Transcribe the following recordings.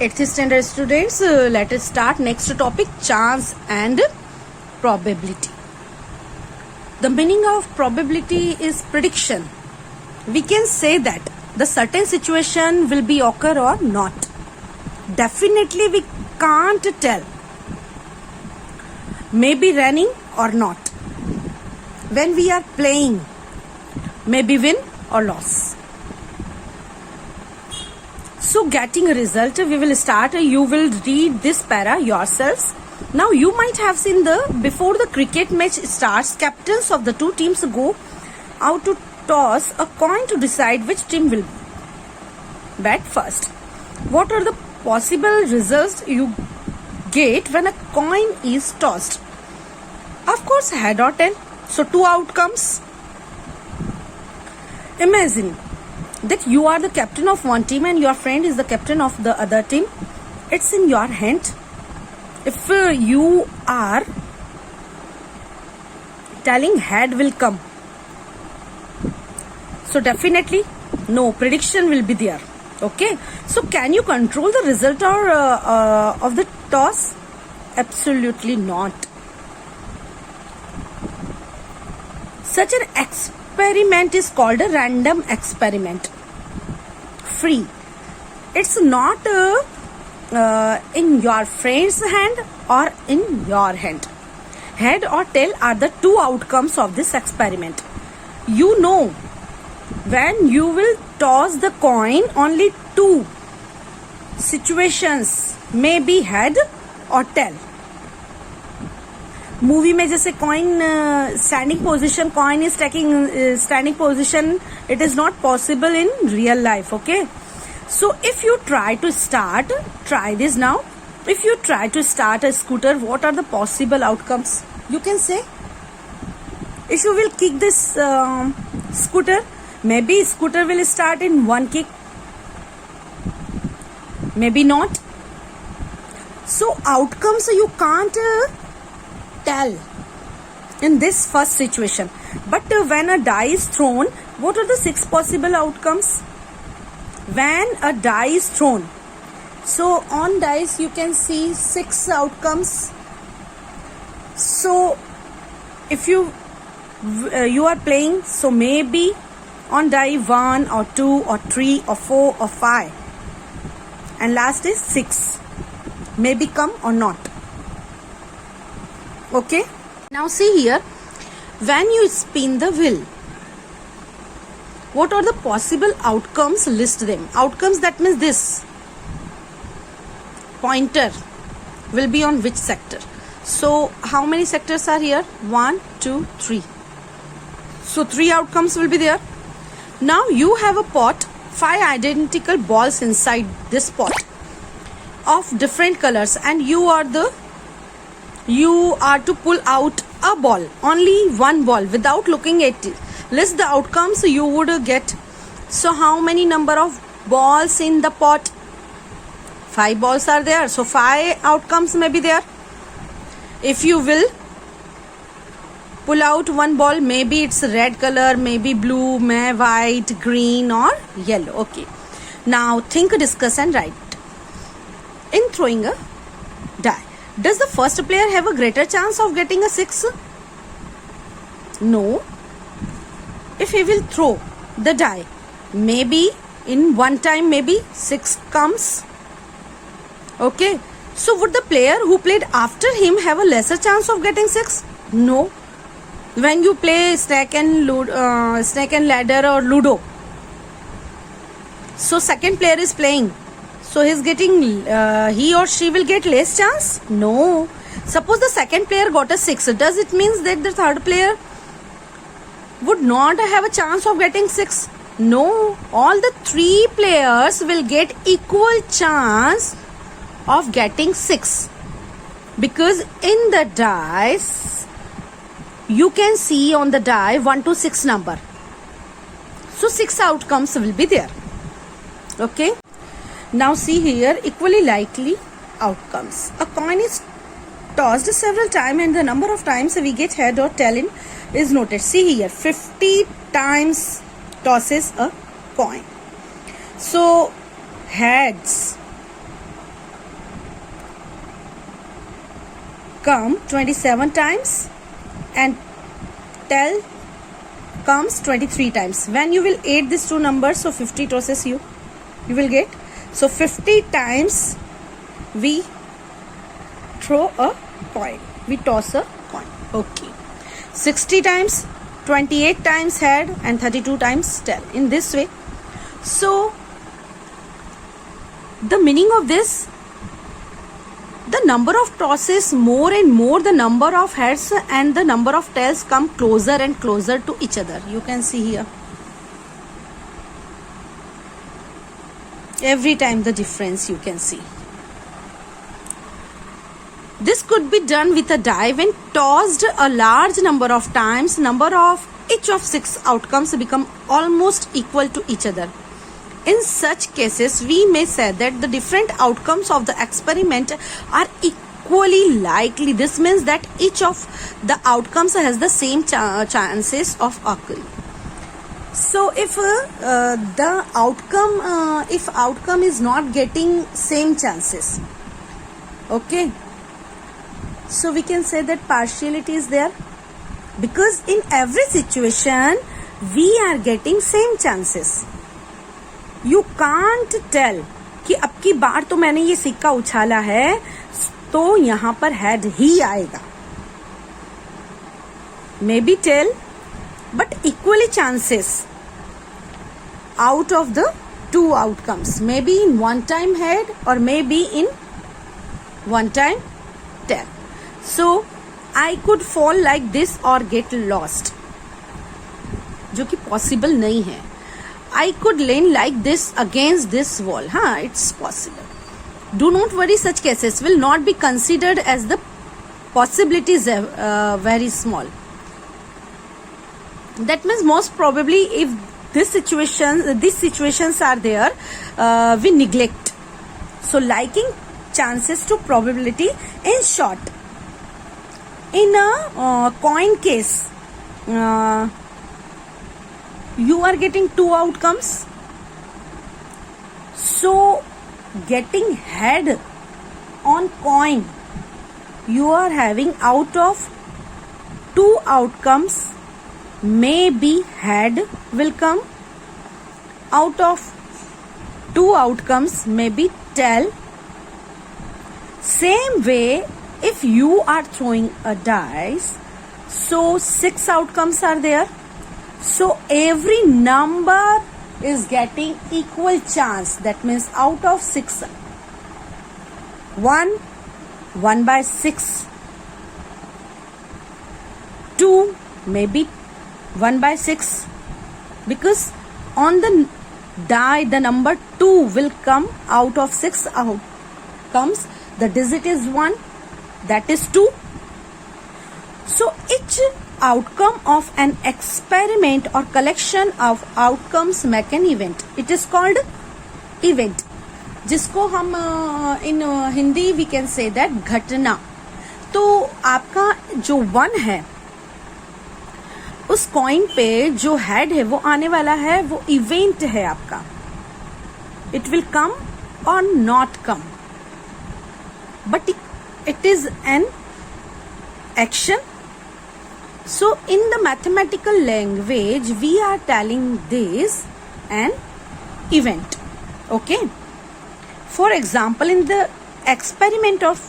8th standard students, let us start next topic, chance and probability. The meaning of probability is prediction. We can say that the certain situation will be occur or not. Definitely we can't tell. Maybe raining or not. When we are playing, maybe win or loss. So getting a result, we will start. You will read this para yourselves. Now you might have seen before the cricket match starts, captains of the two teams go out to toss a coin to decide which team will bat first. What are the possible results you get when a coin is tossed? Of course, head or tail. So two outcomes. Imagine that you are the captain of one team and your friend is the captain of the other team. It's in your hand. If you are telling head will come, so definitely no, prediction will be there. Okay, so can you control the result or of the toss? Absolutely not. Such an experiment is called a random experiment. Free. It's not in your friend's hand or in your hand. Head or tail are the two outcomes of this experiment. You know, when you will toss the coin, only two situations may be head or tail. Movie में जैसे coin standing position, coin is taking standing position, it is not possible in real life. Okay, so if you try to start, try this now. If you try to start a scooter, what are the possible outcomes? You can say if you will kick this scooter, maybe scooter will start in one kick, maybe not. So outcomes you can't tell in this first situation. But when a die is thrown, what are the 6 possible outcomes? When a die is thrown, so on dice you can see 6 outcomes. So if you are playing, so maybe on die 1 or 2 or 3 or 4 or 5, and last is 6, maybe come or not. Okay, now see here, when you spin the wheel, what are the possible outcomes? List them. Outcomes, that means this pointer will be on which sector. So how many sectors are here? 1, 2, 3. So 3 outcomes will be there. Now you have a pot, 5 identical balls inside this pot of different colors, and you are to pull out a ball, only one ball, without looking at it. List the outcomes you would get. So how many number of balls in the pot? 5 balls are there, so 5 outcomes may be there. If you will pull out one ball, maybe it's red color, maybe blue, maybe white, green or yellow. Okay, now think, discuss and write. In throwing a die, does the first player have a greater chance of getting a 6? No. If he will throw the die, maybe in one time maybe 6 comes. Okay, so would the player who played after him have a lesser chance of getting 6? No. When you play snake and ladder or ludo, so second player is playing, so he's getting he or she will get less chance? No. Suppose the second player got a 6, does it mean that the third player would not have a chance of getting 6? No. All the 3 players will get equal chance of getting 6, because in the dice you can see on the die 1 to 6 number, so 6 outcomes will be there. Okay, now see here, equally likely outcomes. A coin is tossed several times and the number of times we get head or tail in is noted. See here, 50 times tosses a coin. So heads come 27 times and tail comes 23 times. When you will add these two numbers, so 50 tosses you will get. So 50 times we throw a coin, we toss a coin. Okay, 60 times, 28 times head and 32 times tail, in this way. So the meaning of this, the number of tosses more and more, the number of heads and the number of tails come closer and closer to each other. You can see here, every time the difference you can see. This could be done with a die. When tossed a large number of times, number of each of 6 outcomes become almost equal to each other. In such cases, we may say that the different outcomes of the experiment are equally likely. This means that each of the outcomes has the same chances of occurring. So if the outcome, if outcome is not getting same chances, okay, so we can say that partiality is there, because in every situation we are getting same chances. You can't tell कि अब की बार तो मैंने ये सिक्का उछाला है तो यहाँ पर हेड ही आएगा. Maybe tail, but equally chances out of the 2 outcomes, maybe in one time head or maybe in one time tail. So I could fall like this or get lost, जो कि possible नहीं है. I could lean like this against this wall. It's possible. Do not worry, such cases will not be considered as the possibilities very small. That means most probably if these situations are there, we neglect. So liking chances to probability. In short, in a coin case, you are getting 2 outcomes. So getting head on coin, you are having out of 2 outcomes, maybe head will come. Out of 2 outcomes, maybe tail. Same way, if you are throwing a dice, so 6 outcomes are there. So every number is getting equal chance. That means out of 6, 1 by 6, 2, maybe 1 by 6, because on the die the number 2 will come out of 6 outcomes. The digit is 1, that is 2. So each outcome of an experiment or collection of outcomes make an event. It is called event, जिसको हम in Hindi we can say that घटना. तो आपका जो 1 है उस coin पे जो हेड है वो आने वाला है, वो इवेंट है आपका. इट विल कम और not come, but it is an action. So in the mathematical language, we are telling this an event. Okay. For example, in the experiment of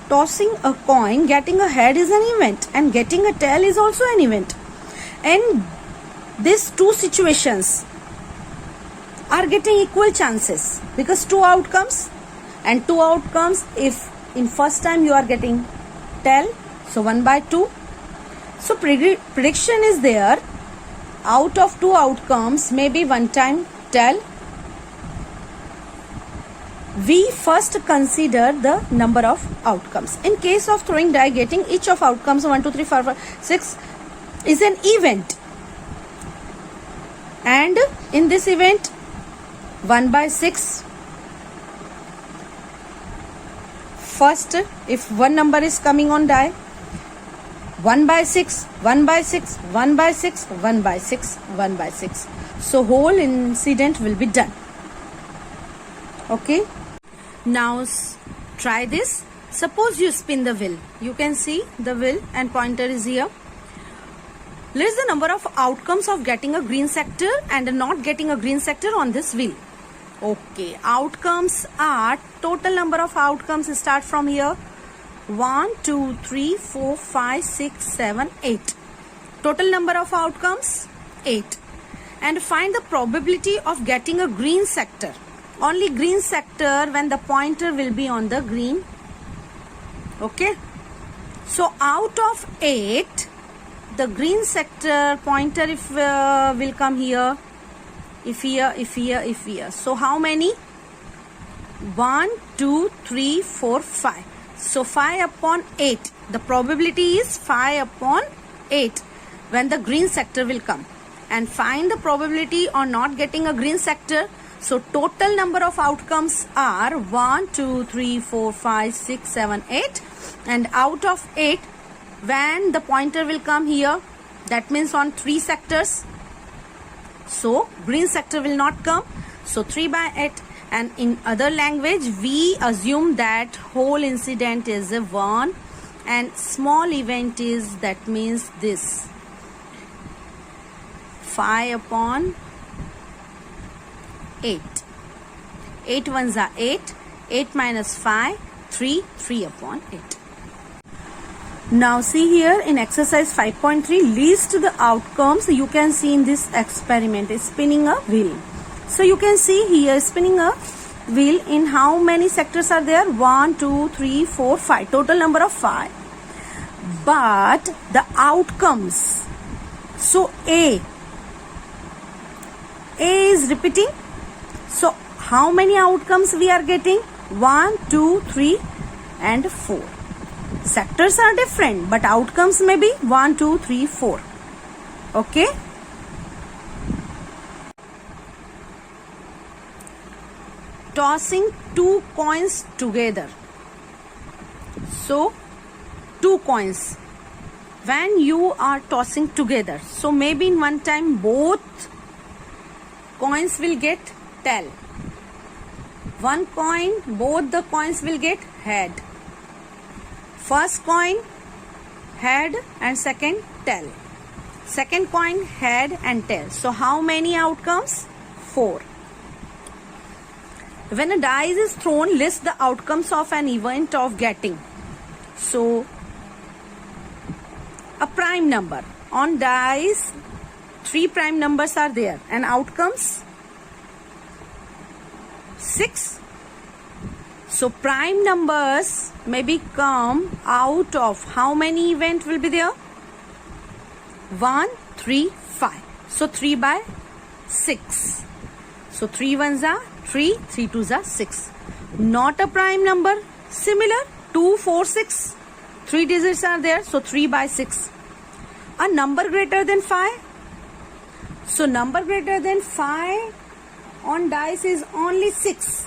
tossing a coin, getting a head is an event and getting a tail is also an event. And these 2 situations are getting equal chances because 2 outcomes and 2 outcomes. If in first time you are getting tail, so 1 by 2. So prediction is there. Out of 2 outcomes, maybe 1 time tail. We first consider the number of outcomes. In case of throwing die, getting each of outcomes 1, 2, 3, 4, 5, 6 is an event. And in this event, 1 by 6. First, if one number is coming on die, 1 by 6, 1 by 6, 1 by 6, 1 by 6, 1 by 6. So whole incident will be done. Okay. Now try this. Suppose you spin the wheel. You can see the wheel and pointer is here. List the number of outcomes of getting a green sector and not getting a green sector on this wheel. Okay, outcomes are, total number of outcomes start from here. 1, 2, 3, 4, 5, 6, 7, 8. Total number of outcomes 8. And find the probability of getting a green sector. Only green sector when the pointer will be on the green. Okay. So out of 8, the green sector pointer if will come here, if here. So how many? 1, 2, 3, 4, 5. So 5 upon 8. The probability is 5 upon 8 when the green sector will come. And find the probability on not getting a green sector. So total number of outcomes are 1, 2, 3, 4, 5, 6, 7, 8. And out of 8, when the pointer will come here, that means on 3 sectors. So green sector will not come. So 3 by 8. And in other language, we assume that whole incident is a 1 and small event is, that means this 5 upon 8. 8 ones are 8. 8 minus 5, 3. 3 upon 8. Now see here in exercise 5.3, list the outcomes you can see in this experiment. Is spinning a wheel. So you can see here spinning a wheel, in how many sectors are there? 1, 2, 3, 4, 5. Total number of 5. But the outcomes. So A is repeating. So how many outcomes we are getting? 1, 2, 3 and 4. Sectors are different, but outcomes may be 1, 2, 3, 4. Okay. Tossing 2 coins together. So 2 coins when you are tossing together. So maybe in one time both coins will get tail. One coin, both the coins will get head. First coin head and second tail. Second coin head and tail. So how many outcomes? 4. When a dice is thrown, list the outcomes of an event of getting. So a prime number. On dice, 3 prime numbers are there and outcomes 6. So prime numbers maybe come out of how many event will be there? 1, 3, 5. So 3 by 6. So 3 ones are 3, 3 twos are 6. Not a prime number. Similar, 2, 4, 6. 3 digits are there. So 3 by 6. A number greater than 5. So number greater than 5 on dice is only 6.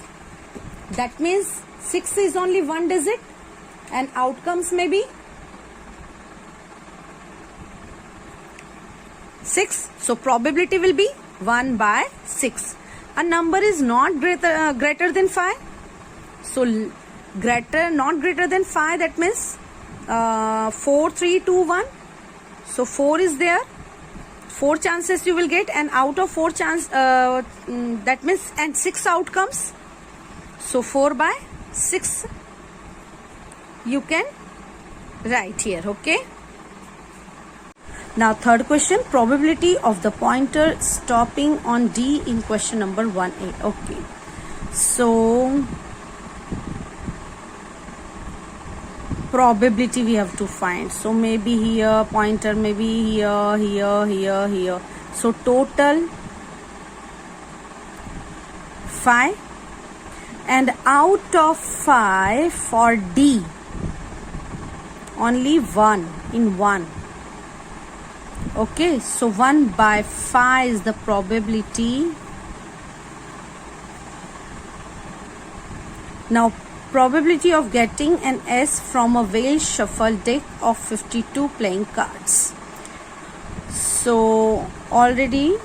That means 6 is only one digit and outcomes may be 6. So probability will be 1 by 6. A number is not greater than 5. So not greater than 5, that means 4, 3, 2, 1. So 4 is there. 4 chances you will get, and out of 4 chance that means, and 6 outcomes. So 4 by 6 you can write here. Okay. Now third question, probability of the pointer stopping on D in question number 1A. Okay. So probability we have to find. So maybe here pointer, maybe here, here, here, here. So total 5, and out of 5 for D only 1 in 1. Okay, so 1 by 5 is the probability. Now probability of getting an S from a whale shuffle deck of 52 playing cards. So already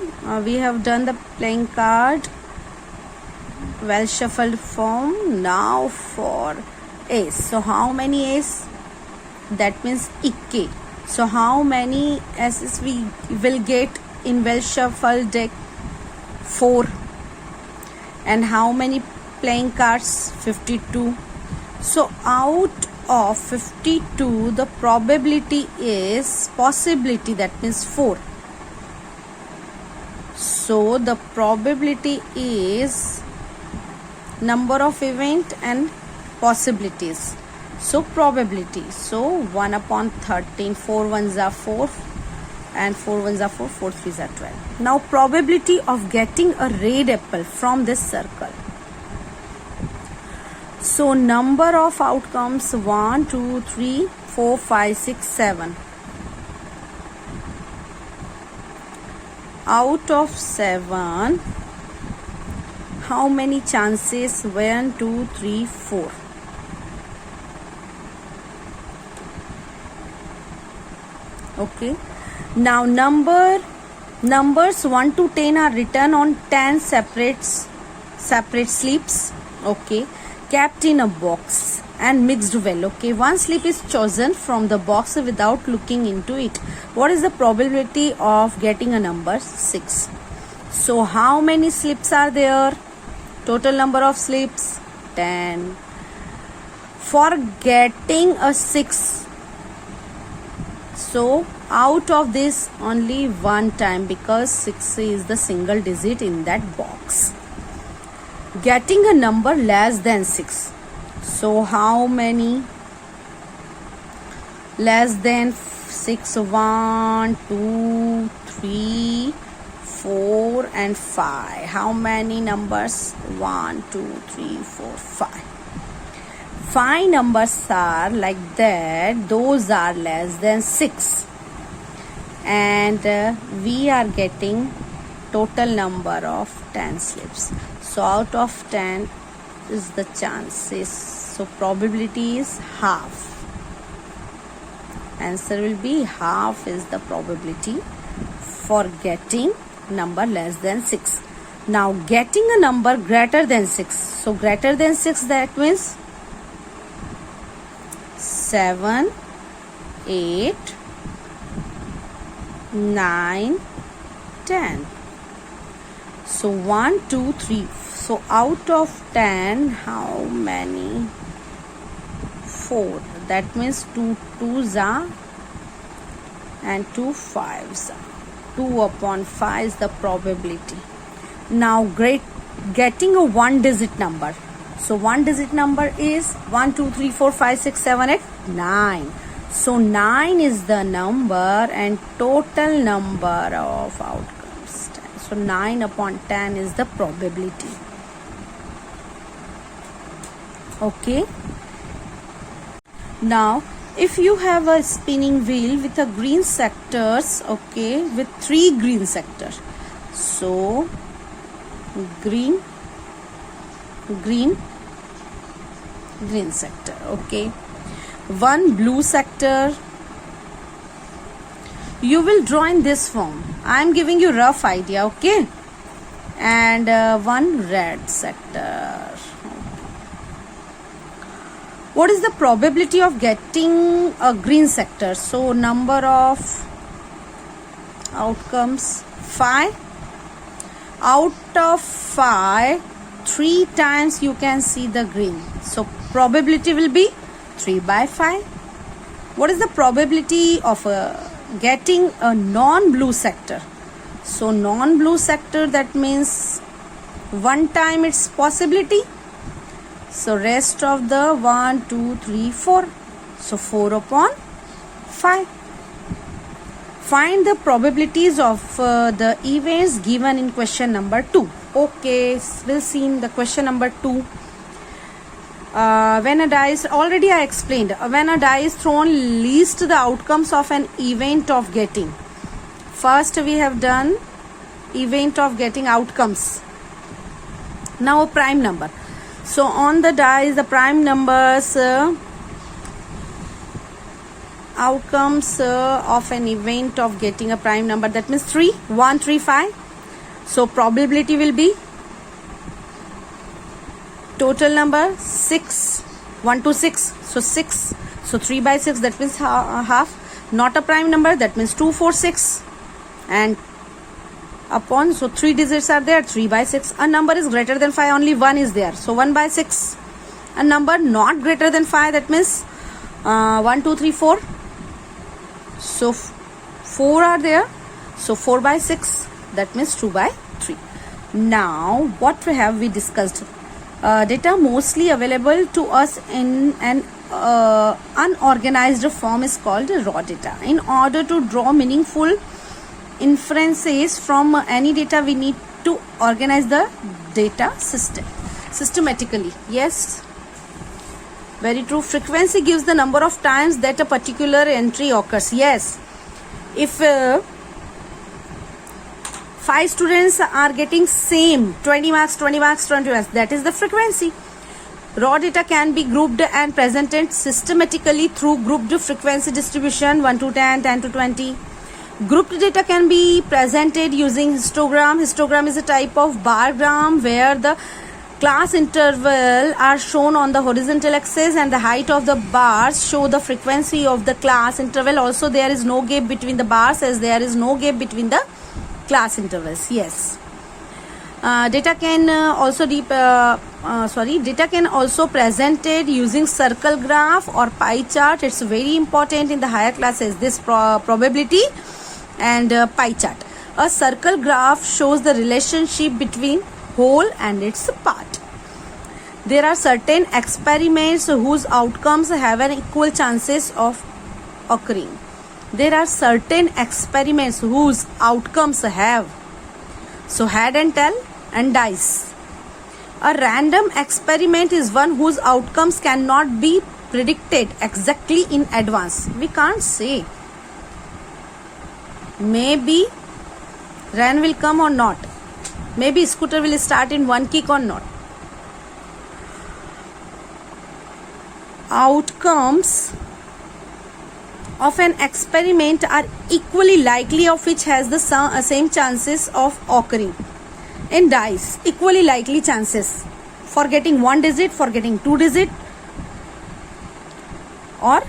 we have done the playing card well shuffled form. Now for Ace. So how many ace? That means ikke. So how many aces we will get in well shuffled deck? 4. And how many playing cards? 52. So out of 52, the probability is possibility, that means 4. So the probability is number of event and possibilities. So probability. So 1 upon 13. 4 ones are 4 and 4 ones are 4. 4 threes are 12. Now probability of getting a red apple from this circle. So number of outcomes 1, 2, 3, 4, 5, 6, 7. Out of 7, how many chances? 1, 2, 3, 4. Okay. Now numbers 1 to 10 are written on 10 separate slips. Okay. Kept in a box and mixed well. Okay. One slip is chosen from the box without looking into it. What is the probability of getting a number? 6. So how many slips are there? Total number of slips? 10. For getting a 6, so out of this only one time, because 6 is the single digit in that box. Getting a number less than 6. So how many less than 6? 1, 2, 3, 4 and 5. How many numbers? 1, 2, 3, 4, 5. 5 numbers are like that. Those are less than 6. And we are getting total number of 10 slips. So out of 10 is the chances. So probability is half. Answer will be half is the probability for getting number less than 6. Now getting a number greater than 6. So greater than 6, that means 7, 8, 9, 10. So 1, 2, 3. So out of 10, how many? 4. That means 2 2s are and 2 5s are. 2 upon 5 is the probability. Now getting a one digit number. So one digit number is 1, 2, 3, 4, 5, 6, 7, 8, 9. So 9 is the number and total number of outcomes 10. So 9 upon 10 is the probability. Okay. Now if you have a spinning wheel with a green sectors, okay, with 3 green sectors. So green sector, okay, 1 blue sector. You will draw in this form. I am giving you rough idea, okay, and 1 red sector. What is the probability of getting a green sector? So number of outcomes 5. Out of 5, 3 times you can see the green. So probability will be 3 by 5. What is the probability of getting a non-blue sector? So non-blue sector, that means 1 time its possibility. So rest of the 1, 2, 3, 4. So 4 upon 5. Find the probabilities of the events given in question number 2. Okay, we'll see in the question number 2. When a die is, already I explained, when a die is thrown, list the outcomes of an event of getting. First we have done event of getting outcomes. Now a prime number. So on the die, the prime numbers, outcomes of an event of getting a prime number, that means 3, 1, 3, 5. So probability will be total number 6. 1 to 6, so 6, so 3 by 6, that means half. Not a prime number, that means 2, 4, 6, and upon, so 3 digits are there, 3 by 6. A number is greater than 5, only 1 is there, so 1 by 6. A number not greater than 5, that means 1, 2, 3, 4, so 4 are there, so 4 by 6, that means 2 by 3. Now what have we discussed? Data mostly available to us in an unorganized form is called raw data. In order to draw meaningful inferences from any data, we need to organize the data systematically. Yes, very true. Frequency gives the number of times that a particular entry occurs. Yes, if 5 students are getting same 20 marks, 20 marks, 20 marks, that is the frequency. Raw data can be grouped and presented systematically through grouped frequency distribution, 1 to 10, 10 to 20. Grouped data can be presented using histogram. Histogram is a type of bar gram where the class interval are shown on the horizontal axis and the height of the bars show the frequency of the class interval. Also, there is no gap between the bars, as there is no gap between the class intervals. Yes, data can also presented using circle graph or pie chart. It's very important in the higher classes, this probability and pie chart. A circle graph shows the relationship between whole and its part. There are certain experiments whose outcomes have an equal chances of occurring. There are certain experiments whose outcomes have, so head and tail and dice. A random experiment is one whose outcomes cannot be predicted exactly in advance. We can't say maybe rain will come or not, maybe scooter will start in one kick or not. Outcomes of an experiment are equally likely, of which has the same chances of occurring. In dice, equally likely chances for getting 1 digit, for getting 2 digit, or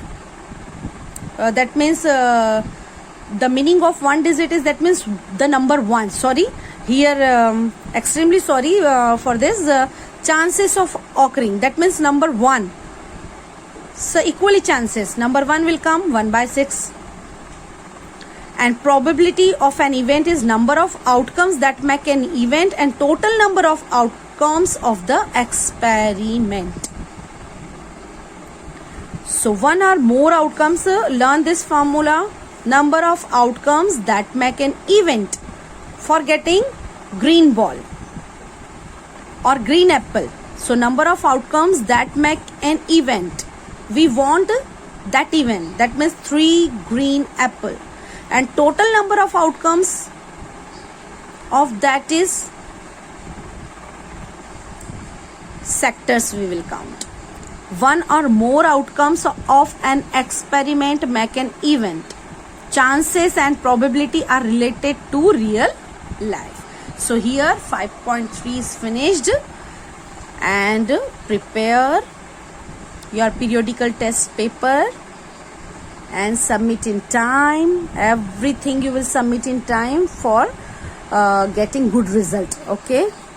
that means the meaning of 1 digit is, that means the number 1. Sorry, here extremely sorry for this, chances of occurring, that means number 1. So equally chances, number 1 will come 1 by 6. And probability of an event is number of outcomes that make an event and total number of outcomes of the experiment. So one or more outcomes, learn this formula. Number of outcomes that make an event. For getting green ball or green apple, so number of outcomes that make an event. We want that event, that means 3 green apple, and total number of outcomes of that is sectors we will count. One or more outcomes of an experiment make an event. Chances and probability are related to real life. So here 5.3 is finished, and prepare your periodical test paper and submit in time. Everything you will submit in time for getting good result. Okay.